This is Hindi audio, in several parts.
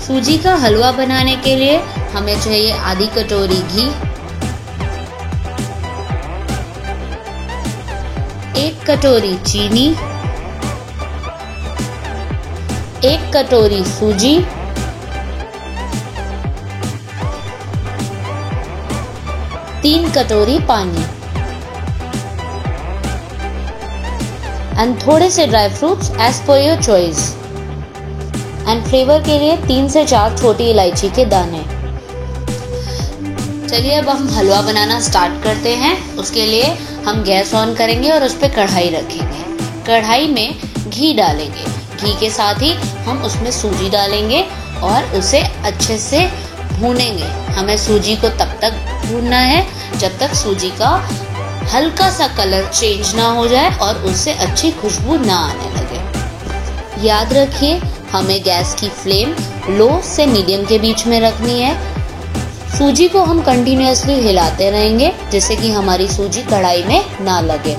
सूजी का हलवा बनाने के लिए हमें चाहिए आधी कटोरी घी, 1 कटोरी चीनी, 1 कटोरी सूजी, 3 कटोरी पानी एंड थोड़े से dry fruits as per your choice. And flavour के लिए 3 से 4 छोटी इलायची के दाने। चलिए अब हम हलवा बनाना स्टार्ट करते हैं। उसके लिए हम गैस ऑन करेंगे और उस पर कढ़ाई रखेंगे। कढ़ाई में घी डालेंगे। घी के साथ ही हम उसमें सूजी डालेंगे और उसे अच्छे से भूनेंगे। हमें सूजी को तब तक भूनना है जब तक सूजी का हल्का सा कलर चेंज ना हो जाए और उससे अच्छी खुशबू ना आने लगे। याद रखिए हमें गैस की फ्लेम लो से मीडियम के बीच में रखनी है। सूजी को हम कंटिन्यूअसली हिलाते रहेंगे जिससे कि हमारी सूजी कढ़ाई में ना लगे।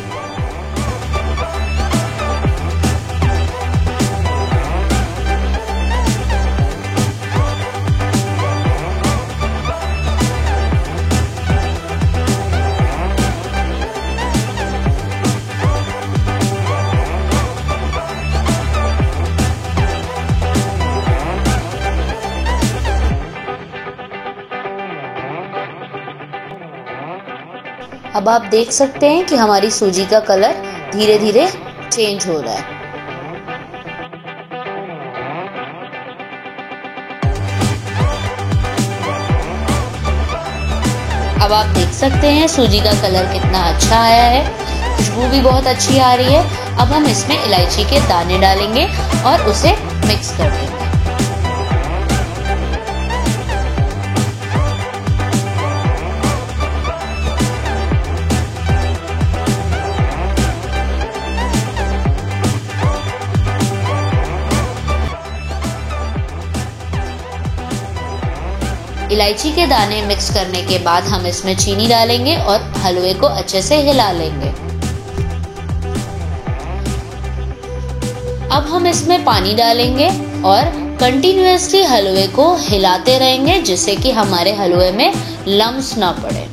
अब आप देख सकते हैं कि हमारी सूजी का कलर धीरे धीरे चेंज हो रहा है। अब आप देख सकते हैं सूजी का कलर कितना अच्छा आया है, खुशबू भी बहुत अच्छी आ रही है। अब हम इसमें इलायची के दाने डालेंगे और उसे मिक्स कर देंगे। इलायची के दाने मिक्स करने के बाद हम इसमें चीनी डालेंगे और हलवे को अच्छे से हिला लेंगे। अब हम इसमें पानी डालेंगे और कंटिन्यूअसली हलवे को हिलाते रहेंगे जिससे कि हमारे हलवे में लम्स ना पड़े।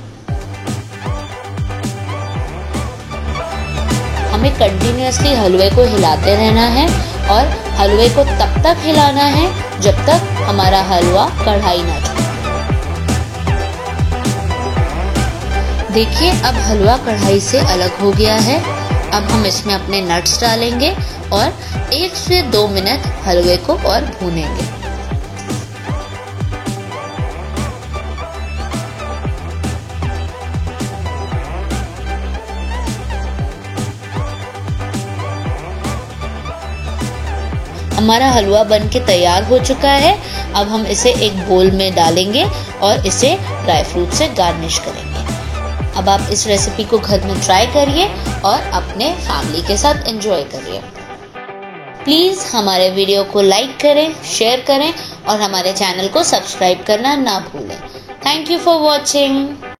हमें कंटिन्यूअसली हलवे को हिलाते रहना है और हलवे को तब तक हिलाना है जब तक हमारा हलवा कढ़ाई ना छूटे। देखिए अब हलवा कढ़ाई से अलग हो गया है। अब हम इसमें अपने नट्स डालेंगे और 1 से 2 मिनट हलवे को और भूनेंगे। हमारा हलवा बनके तैयार हो चुका है। अब हम इसे एक बोल में डालेंगे और इसे ड्राई फ्रूट से गार्निश करेंगे। अब आप इस रेसिपी को घर में ट्राई करिए और अपने फैमिली के साथ एंजॉय करिए। प्लीज़ हमारे वीडियो को लाइक करें, शेयर करें और हमारे चैनल को सब्सक्राइब करना ना भूलें। Thank you for watching.